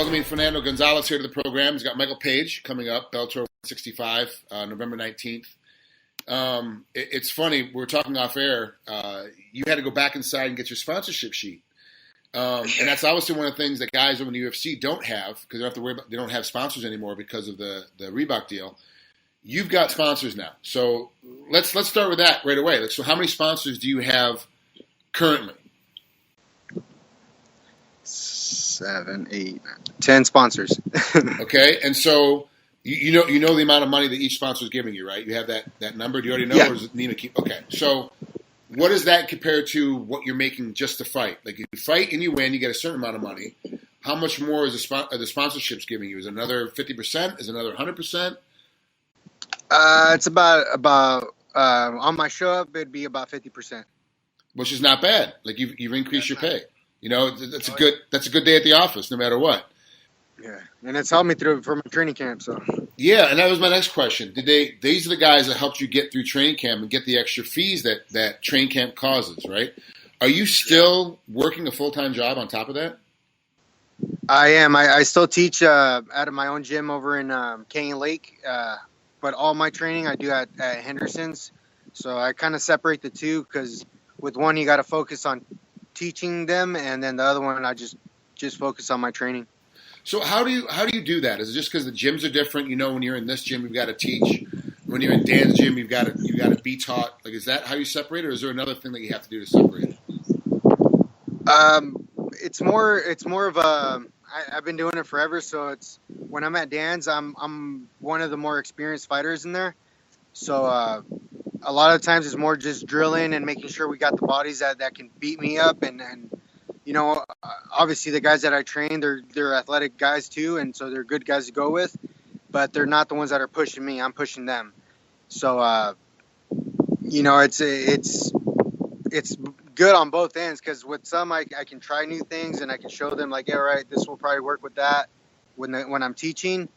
welcoming Fernando Gonzalez here to the program. He's got Michael Page coming up, Bellator 165, November 19th. It's funny, we were talking off air. You had to go back inside and get your sponsorship sheet. And that's obviously one of the things that guys over in the UFC don't have, because they don't have sponsors anymore because of the Reebok deal. You've got sponsors now. So let's start with that right away. So how many sponsors do you have currently? 7, 8, 10 sponsors. Okay, and so you know the amount of money that each sponsor is giving you, right? You have that number. Do you already know, Yeah. or does it need to keep? Okay, so what does that compare to what you're making just to fight? Like, if you fight and you win, you get a certain amount of money. How much more is are the sponsorships giving you? Is it another 50%? Is it another 100%? It's about on my show up, it'd be about 50%. Which is not bad. Like, you've increased your pay. You know, that's a good day at the office, no matter what. Yeah, and it's helped me through for my training camp. So yeah, and that was my next question. These are the guys that helped you get through training camp and get the extra fees that training camp causes, right? Are you still working a full-time job on top of that? I am. I still teach out of my own gym over in Canyon Lake, but all my training I do at Henderson's. So I kind of separate the two, because with one you got to focus on teaching them, and then the other one I just focus on my training. So how do you do that? Is it just because the gyms are different? You know, when you're in this gym, you've got to teach. When you're in Dan's gym, you've got to be taught. Like, is that how you separate, or is there another thing that you have to do to separate it? It's more of a. I've been doing it forever, so it's when I'm at Dan's, I'm one of the more experienced fighters in there. So a lot of times it's more just drilling and making sure we got the bodies that can beat me up, and you know, obviously the guys that I train, they're athletic guys too, and so they're good guys to go with, but they're not the ones that are pushing me. I'm pushing them. So you know, it's good on both ends, because with some I can try new things and I can show them, like, yeah, right, this will probably work with that when I'm teaching,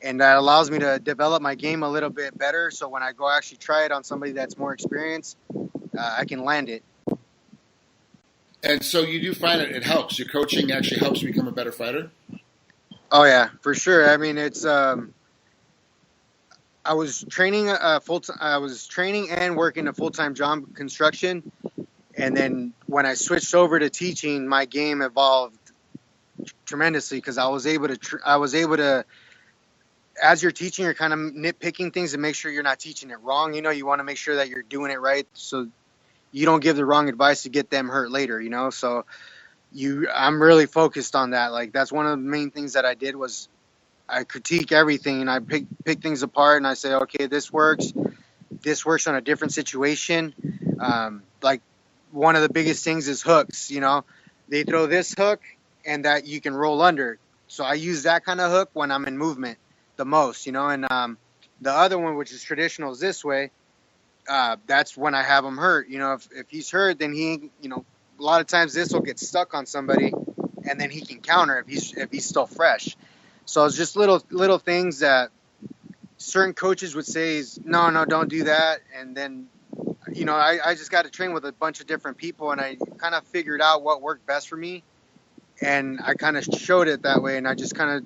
and that allows me to develop my game a little bit better. So when I go actually try it on somebody that's more experienced, I can land it. And so you do find it helps. Your coaching actually helps you become a better fighter? Oh, yeah, for sure. I mean, it's I was training I was training and working a full-time job, construction, and then when I switched over to teaching, my game evolved tremendously, because I was able to, as you're teaching, you're kind of nitpicking things to make sure you're not teaching it wrong. You know, you want to make sure that you're doing it right, so you don't give the wrong advice to get them hurt later, you know? So I'm really focused on that. Like, that's one of the main things that I did, was I critique everything, and I pick things apart, and I say, okay, this works on a different situation. Like, one of the biggest things is hooks, you know? They throw this hook and that you can roll under. So I use that kind of hook when I'm in movement the most, you know? And the other one, which is traditional, is this way. That's when I have him hurt. You know, if he's hurt, then he, you know, a lot of times this will get stuck on somebody, and then he can counter if he's still fresh. So it's just little things that certain coaches would say is, no, don't do that. And then, you know, I just got to train with a bunch of different people, and I kind of figured out what worked best for me, and I kind of showed it that way, and I just kind of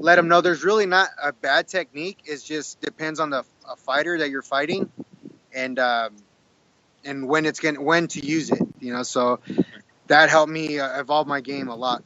let them know there's really not a bad technique. It just depends on a fighter that you're fighting, and when to use it, you know. So that helped me evolve my game a lot.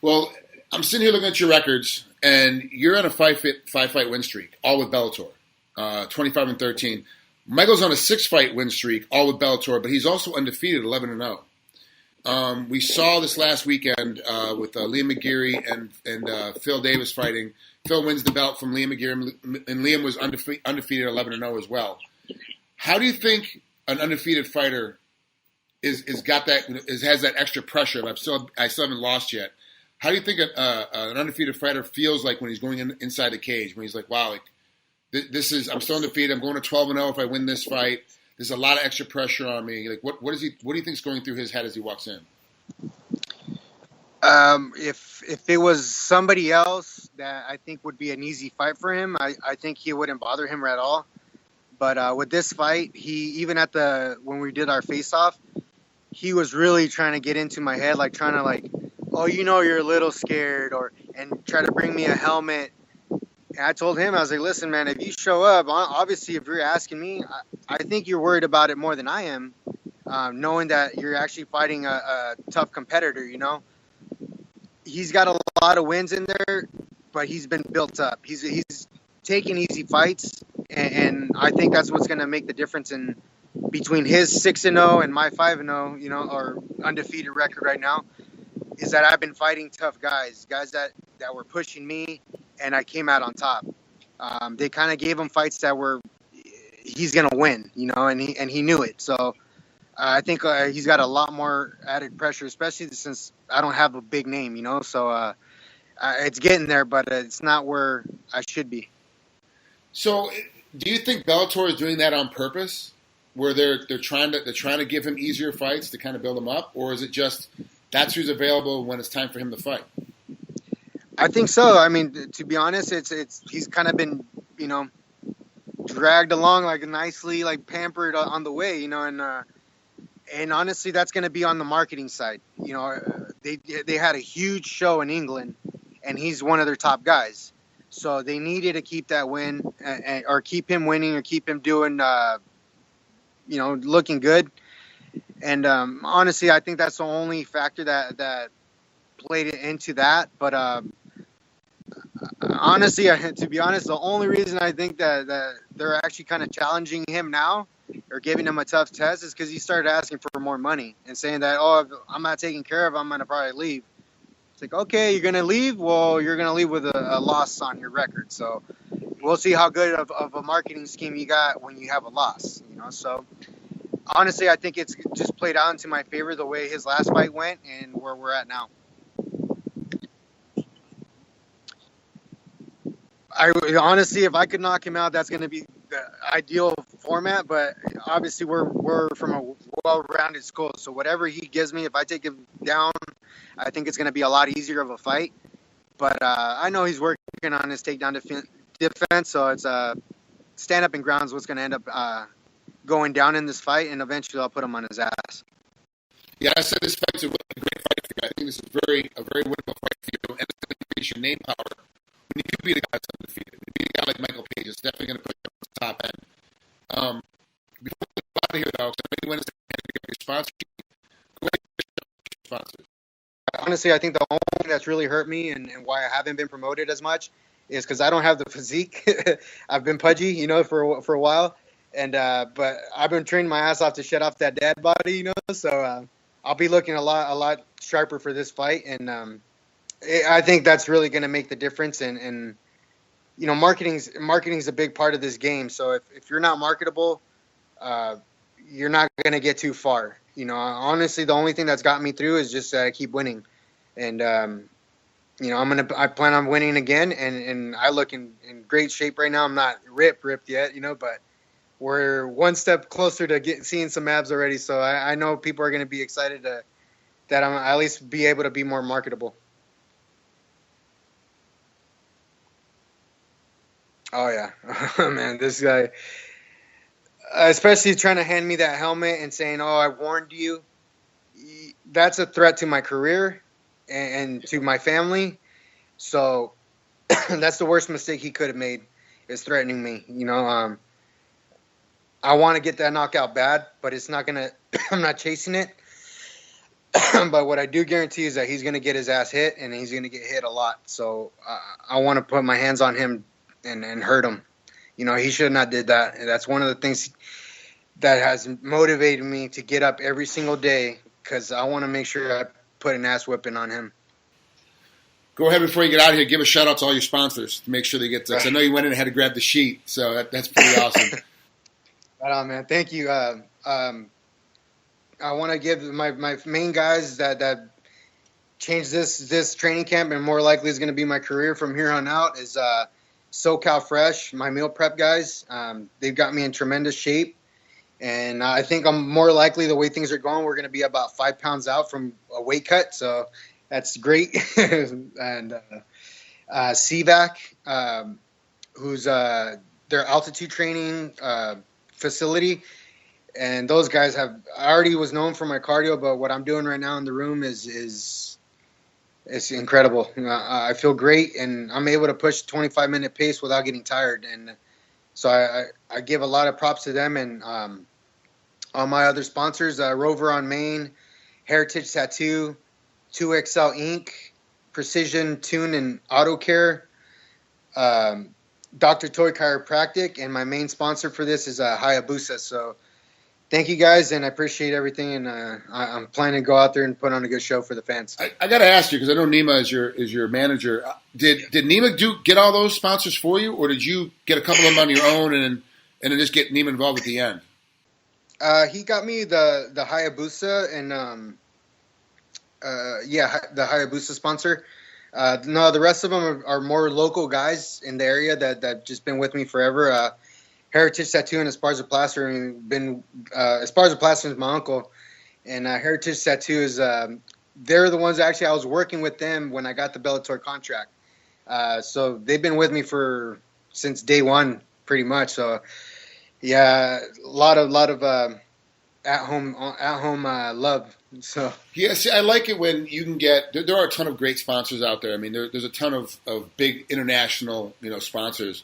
Well, I'm sitting here looking at your records, and you're on a five-fight win streak, all with Bellator, 25-13. Michael's on a 6-fight win streak, all with Bellator, but he's also undefeated, 11-0. We saw this last weekend with Liam McGeary and Phil Davis fighting. Phil wins the belt from Liam McGeary, and Liam was undefeated, 11-0 as well. How do you think an undefeated fighter has that extra pressure? I still haven't lost yet. How do you think an undefeated fighter feels like when he's going inside the cage? When he's like, wow, like I'm still undefeated. I'm going to 12-0 if I win this fight. There's a lot of extra pressure on me. Like, what do you think is going through his head as he walks in? If it was somebody else that I think would be an easy fight for him, I think he wouldn't bother him at all. But with this fight, even when we did our face-off, he was really trying to get into my head, like trying to oh, you're a little scared, and try to bring me a helmet. And I told him, I was like, listen, man, if you show up, obviously, if you're asking me, I think you're worried about it more than I am, knowing that you're actually fighting a tough competitor. He's got a lot of wins in there, but he's been built up. He's taking easy fights, and I think that's what's going to make the difference in between his 6-0 and my 5-0, or undefeated record right now, is that I've been fighting tough guys that were pushing me, and I came out on top. They kind of gave him fights that were he's going to win, and he knew it. So I think he's got a lot more added pressure, especially since I don't have a big name, So it's getting there, but it's not where I should be. So, do you think Bellator is doing that on purpose, where they're trying to give him easier fights to kind of build him up, or is it just that's who's available when it's time for him to fight? I think so. I mean, to be honest, he's kind of been, dragged along like nicely, like pampered on the way, and honestly, that's going to be on the marketing side. They had a huge show in England, and he's one of their top guys. So they needed to keep that win, or keep him winning, or keep him doing, looking good. And honestly, I think that's the only factor that played into that. But honestly, to be honest, the only reason I think that they're actually kind of challenging him now or giving him a tough test is because he started asking for more money and saying that, oh, if I'm not taken care of, I'm going to probably leave. It's like, okay, you're going to leave? Well, you're going to leave with a loss on your record. So we'll see how good of a marketing scheme you got when you have a loss, So honestly, I think it's just played out into my favor the way his last fight went and where we're at now. Honestly, if I could knock him out, that's going to be the ideal format. But obviously, we're from a well-rounded school, so whatever he gives me, if I take him down, I think it's going to be a lot easier of a fight. But I know he's working on his takedown defense, so it's stand-up and ground is what's going to end up going down in this fight, and eventually I'll put him on his ass. Yeah, I said this fight's a really great fight for you. I think this is a very winnable fight for you, and it's going to increase your name power. When you beat a guy that's undefeated, you beat a guy like Michael Page, it's definitely going to put you on the top end. Before we get out of here, though, because I know you went to your sponsor, go ahead and your sponsors. Honestly, I think the only thing that's really hurt me and why I haven't been promoted as much is because I don't have the physique. I've been pudgy, for a while, and but I've been training my ass off to shed off that dad body, So I'll be looking a lot sharper for this fight, and I think that's really going to make the difference. And marketing's a big part of this game. So if you're not marketable, you're not going to get too far. Honestly, the only thing that's got me through is just keep winning. And, I plan on winning again. And I look in great shape right now. I'm not ripped yet, but we're one step closer to seeing some abs already. So I know people are going to be excited that I'm at least be able to be more marketable. Oh, yeah. Man, this guy, especially trying to hand me that helmet and saying, oh, I warned you. That's a threat to my career and to my family. So that's the worst mistake he could have made, is threatening me. I want to get that knockout bad, but it's not going to – I'm not chasing it. But what I do guarantee is that he's going to get his ass hit, and he's going to get hit a lot. So I want to put my hands on him and hurt him. He should not did that. And that's one of the things that has motivated me to get up every single day, because I want to make sure I put an ass whipping on him. Go ahead before you get out of here. Give a shout out to all your sponsors to make sure they get. I know you went in and had to grab the sheet, so that's pretty awesome. Right on, man. Thank you. I want to give my main guys that changed this training camp and more likely is going to be my career from here on out is SoCal Fresh, my meal prep guys. They've got me in tremendous shape, and I think I'm more likely, the way things are going, we're going to be about 5 pounds out from a weight cut, so that's great. And CVAC, who's their altitude training facility, and those guys I already was known for my cardio, but what I'm doing right now in the room is It's incredible. I feel great, and I'm able to push 25-minute pace without getting tired. And so I give a lot of props to them and all my other sponsors, Rover on Main, Heritage Tattoo, 2XL Inc., Precision Tune and Auto Care, Dr. Toy Chiropractic, and my main sponsor for this is Hayabusa. So thank you guys, and I appreciate everything. And I'm planning to go out there and put on a good show for the fans. I got to ask you, because I know Nima is your manager. Did Nima get all those sponsors for you, or did you get a couple of them on your own and then just get Nima involved at the end? He got me the Hayabusa and the Hayabusa sponsor. No, the rest of them are more local guys in the area that just been with me forever. Heritage Tattoo and Esparza Plaster. Esparza Plaster is my uncle, and Heritage Tattoo is they're the ones actually I was working with them when I got the Bellator contract. So they've been with me since day one, pretty much. So yeah, a lot of at home love. So yeah, see, I like it when you can get. There are a ton of great sponsors out there. I mean, there's a ton of big international sponsors,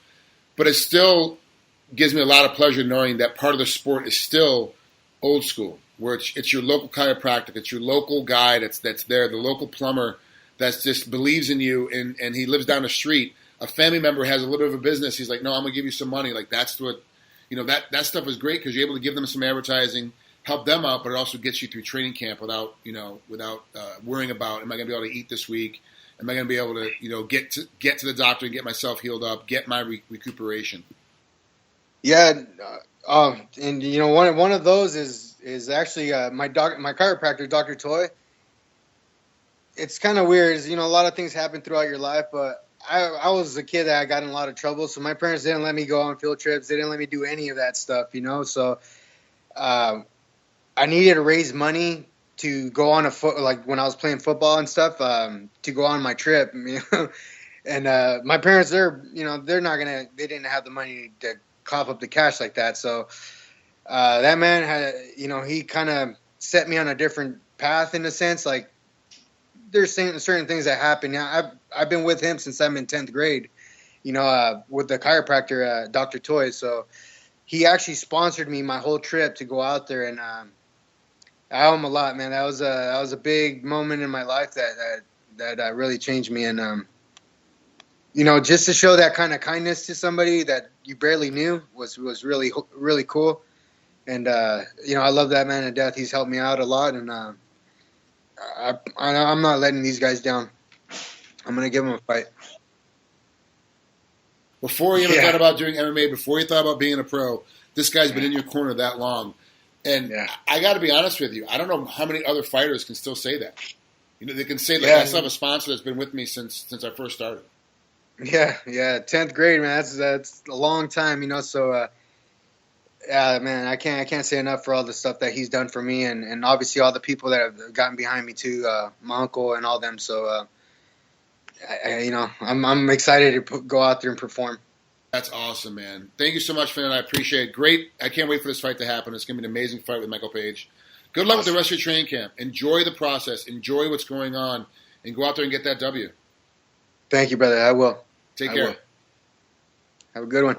but it still gives me a lot of pleasure knowing that part of the sport is still old school, where it's your local chiropractic, it's your local guy that's there, the local plumber that just believes in you, and he lives down the street. A family member has a little bit of a business. He's like, no, I'm gonna give you some money. Like that's what that stuff is great because you're able to give them some advertising, help them out, but it also gets you through training camp without worrying about, am I going to be able to eat this week? Am I going to be able to get to the doctor and get myself healed up, get my recuperation? Yeah, and one of those is actually my chiropractor, Dr. Toy. It's kind of weird, a lot of things happen throughout your life, but I was a kid that I got in a lot of trouble, so my parents didn't let me go on field trips. They didn't let me do any of that stuff, so I needed to raise money to go on like when I was playing football and stuff, to go on my trip. And my parents, they didn't have the money to cough up the cash like that. So that man had, he kind of set me on a different path in a sense. Like there's certain things that happen. I've been with him since I'm in 10th grade, with the chiropractor, Dr. Toy. So he actually sponsored me my whole trip to go out there, and I owe him a lot, man. That was a big moment in my life that really changed me. And just to show that kind of kindness to somebody that you barely knew was really, really cool. And I love that man to death. He's helped me out a lot, and I'm not letting these guys down. I'm gonna give them a fight. Before you even thought about doing MMA, before you thought about being a pro, this guy's been in your corner that long. And I got to be honest with you, I don't know how many other fighters can still say that. They can say, I still have a sponsor that's been with me since I first started. Yeah, 10th grade, man. That's a long time, So, man, I can't say enough for all the stuff that he's done for me, and obviously all the people that have gotten behind me too, my uncle and all them. So, I'm excited to go out there and perform. That's awesome, man. Thank you so much, Fernando. I appreciate it. Great. I can't wait for this fight to happen. It's going to be an amazing fight with Michael Page. Good luck with the rest of your training camp. Enjoy the process. Enjoy what's going on. And go out there and get that W. Thank you, brother. I will. Take care. Have a good one.